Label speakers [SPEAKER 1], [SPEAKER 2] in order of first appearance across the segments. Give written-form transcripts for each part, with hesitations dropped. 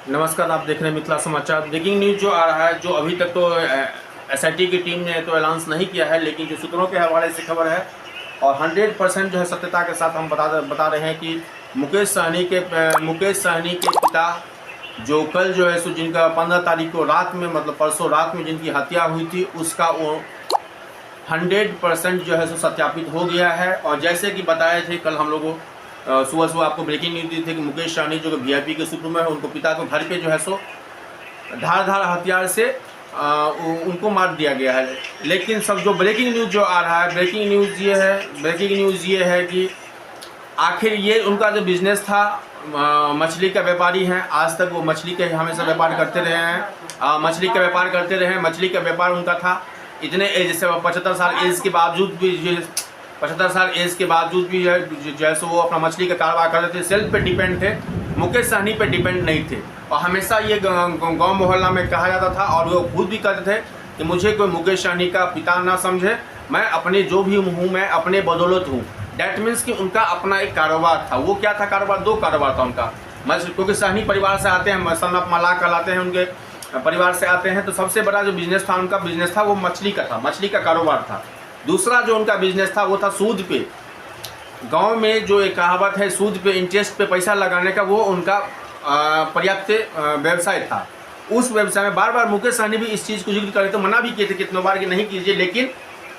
[SPEAKER 1] नमस्कार, आप देख रहे हैं मिथिला समाचार। ब्रेकिंग न्यूज जो आ रहा है, जो अभी तक तो एसआईटी की टीम ने तो ऐलान नहीं किया है, लेकिन जो सूत्रों के हवाले से खबर है और 100% जो है सत्यता के साथ हम बता रहे हैं कि मुकेश सहनी के पिता जो कल जो है सो जिनका 15 तारीख को रात में, मतलब परसों रात में जिनकी हत्या हुई थी, उसका वो 100% जो है सो सत्यापित हो गया है। और जैसे कि बताए थे कल हम लोगों सुबह आपको ब्रेकिंग न्यूज दी थी कि मुकेश सहनी जो वीआईपी के सूत्र में है, उनको पिता को घर पे जो है सो धार हथियार से उनको मार दिया गया है। लेकिन सब जो ब्रेकिंग न्यूज जो आ रहा है, ब्रेकिंग न्यूज़ ये है कि आखिर ये उनका जो बिज़नेस था, मछली का व्यापारी हैं, आज तक वो मछली के हमेशा व्यापार करते रहे हैं, मछली का व्यापार करते रहे हैं। मछली का व्यापार उनका था इतने एज से 75 साल एज के बावजूद भी 75 साल एज के बावजूद भी जैसे वो अपना मछली का कारोबार करते थे, सेल्फ पे डिपेंड थे, मुकेश सहनी पे डिपेंड नहीं थे। और हमेशा ये गांव मोहल्ला में कहा जाता था और वो खुद भी कहते थे कि मुझे कोई मुकेश सहनी का पिता ना समझे, मैं अपने जो भी हूँ मैं अपने बदौलत हूँ। डैट मीन्स कि उनका अपना एक कारोबार था। वो क्या था कारोबार? दो कारोबार था उनका। क्योंकि सहनी परिवार से आते हैं, सन ऑफ मला कहलाते हैं, उनके परिवार से आते हैं, तो सबसे बड़ा जो बिजनेस था उनका बिजनेस था वो मछली का था, मछली का कारोबार था। दूसरा जो उनका बिजनेस था वो था सूद पे। गांव में जो एक कहावत है सूद पे, इंटरेस्ट पे पैसा लगाने का, वो उनका पर्याप्त व्यवसाय था। उस व्यवसाय में बार बार मुकेश सहनी भी इस चीज़ को जिक्र करे, तो मना भी किए थे कितनों बार कि नहीं कीजिए, लेकिन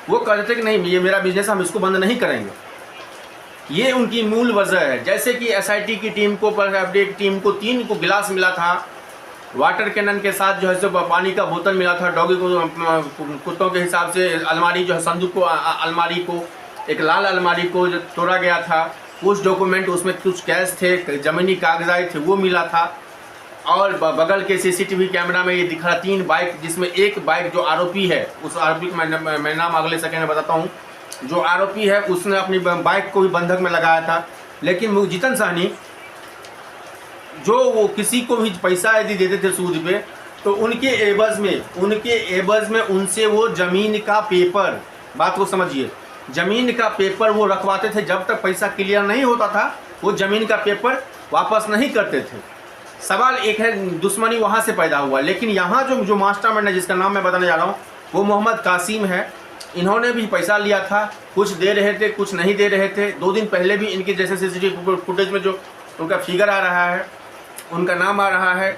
[SPEAKER 1] वो कहते थे कि नहीं, ये मेरा बिजनेस, हम इसको बंद नहीं करेंगे। ये उनकी मूल वजह है। जैसे कि एसआईटी की टीम को, अपडेट टीम को 3 को गिलास मिला था, वाटर कैनन के साथ जो है सो पानी का बोतल मिला था, डॉगी को कुत्तों के हिसाब से अलमारी जो है संदूक को, अलमारी को, एक लाल अलमारी को जो तोड़ा गया था, कुछ डॉक्यूमेंट उसमें, कुछ कैश थे, ज़मीनी कागजात थे, वो मिला था। और बगल के सीसीटीवी कैमरा में ये दिख रहा 3 बाइक, जिसमें एक बाइक जो आरोपी है, उस आरोपी को मैं नाम अगले सेकंड में बताता हूँ, जो आरोपी है उसने अपनी बाइक को भी बंधक में लगाया था। लेकिन जितन सहनी जो वो किसी को भी पैसा यदि देते थे सूद पे, तो उनके एवज में उनसे वो ज़मीन का पेपर, बात को समझिए, ज़मीन का पेपर वो रखवाते थे। जब तक पैसा क्लियर नहीं होता था वो ज़मीन का पेपर वापस नहीं करते थे। सवाल एक है, दुश्मनी वहाँ से पैदा हुआ। लेकिन यहाँ जो मास्टरमाइंड है, जिसका नाम मैं बताने जा रहा हूँ, वो मोहम्मद कासिम है। इन्होंने भी पैसा लिया था, कुछ दे रहे थे, कुछ नहीं दे रहे थे। 2 दिन पहले भी इनके जैसे सीसीटीवी फुटेज में जो उनका फिगर आ रहा है, उनका नाम आ रहा है,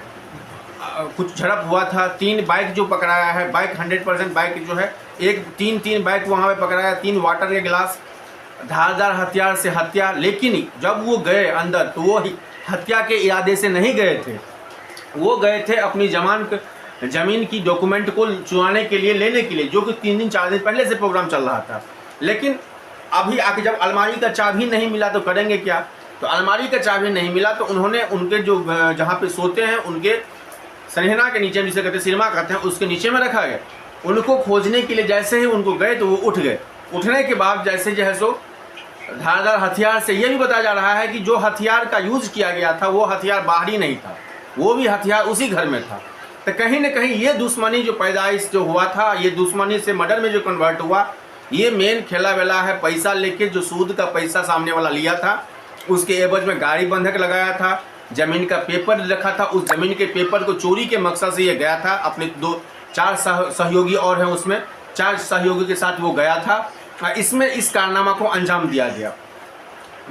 [SPEAKER 1] कुछ झड़प हुआ था। 3 बाइक जो पकड़ाया है, बाइक 100% बाइक जो है, एक 3 बाइक वहाँ पे पकड़ाया, 3 वाटर के गिलास, धारदार हथियार से हत्या। लेकिन जब वो गए अंदर, तो वो हत्या के इरादे से नहीं गए थे, वो गए थे अपनी ज़मीन की डॉक्यूमेंट को चुराने के लिए, लेने के लिए, जो कि 3 दिन 4 दिन पहले से प्रोग्राम चल रहा था। लेकिन अभी आके जब अलमारी का चाबी नहीं मिला तो करेंगे क्या? तो अलमारी का चाबी नहीं मिला तो उन्होंने उनके जो जहाँ पे सोते हैं, उनके सरेहना के नीचे, जिसे कहते हैं सिरमा कहते हैं, उसके नीचे में रखा गया। उनको खोजने के लिए जैसे ही उनको गए तो वो उठ गए। उठने के बाद जैसे जो है सो धारदार हथियार से, ये भी बताया जा रहा है कि जो हथियार का यूज़ किया गया था वो हथियार बाहरी नहीं था, वो भी हथियार उसी घर में था। तो कहीं ना कहीं ये दुश्मनी जो पैदाइश जो हुआ था, ये दुश्मनी से मर्डर में जो कन्वर्ट हुआ, ये मेन खेला वेला है। पैसा लेके जो सूद का पैसा सामने वाला लिया था, उसके एवज में गाड़ी बंधक लगाया था, ज़मीन का पेपर रखा था, उस ज़मीन के पेपर को चोरी के मकसद से ये गया था। अपने 4 सहयोगी और हैं, उसमें 4 सहयोगी के साथ वो गया था। इसमें इस कारनामा को अंजाम दिया गया,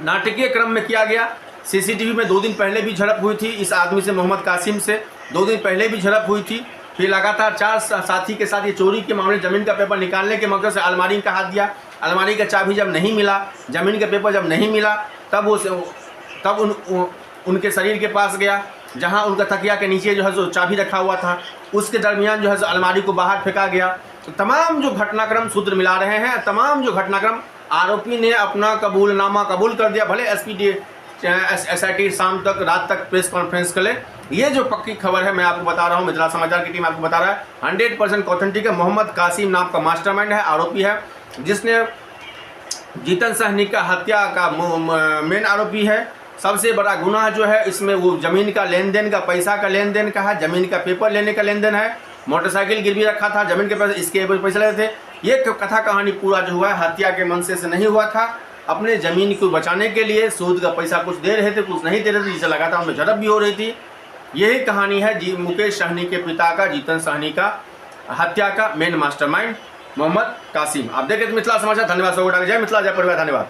[SPEAKER 1] नाटकीय क्रम में किया गया। सीसीटीवी में 2 दिन पहले भी झड़प हुई थी इस आदमी से, मोहम्मद कासिम से 2 दिन पहले भी झड़प हुई थी। फिर लगातार 4 साथी के साथ ये चोरी के मामले, ज़मीन का पेपर निकालने के मकसद से अलमारी का हाथ दिया। अलमारी का चाबी जब नहीं मिला, ज़मीन का पेपर जब नहीं मिला, तब उनके शरीर के पास गया, जहां उनका तकिया के नीचे जो है जो चाबी रखा हुआ था, उसके दरमियान जो है अलमारी को बाहर फेंका गया। तो तमाम जो घटनाक्रम सूत्र मिला रहे हैं, तमाम जो घटनाक्रम आरोपी ने अपना कबूलनामा कबूल कर दिया। भले एसआईटी शाम तक, रात तक प्रेस कॉन्फ्रेंस करे। ये जो पक्की खबर है मैं आपको बता रहा हूँ, मिथिला समाचार की टीम आपको बता रहा है, 100% ऑथेंटिक है। मोहम्मद कासिम नाम का मास्टरमाइंड है, आरोपी है, जिसने जितन सहनी का हत्या का मेन आरोपी है। सबसे बड़ा गुनाह जो है इसमें वो ज़मीन का लेन देन का, पैसा का लेन देन का है, ज़मीन का पेपर लेने का लेन देन है। मोटरसाइकिल गिरवी रखा था, ज़मीन के पैसे, इसके पैसे लेते थे। ये कथा कहानी पूरा जो हुआ है हत्या के मनसे से नहीं हुआ था, अपने ज़मीन को बचाने के लिए सूद का पैसा कुछ दे रहे थे, कुछ नहीं दे रहे थे, जिससे लगातार उनमें झड़प भी हो रही थी। यही कहानी है जी मुकेश सहनी के पिता का, जीतन सहनी का हत्या का मेन मास्टरमाइंड मोहम्मद कासिम। आप देखें तो मिथिला समाचार। धन्यवाद। जय मिथिला, जय परिवार। धन्यवाद।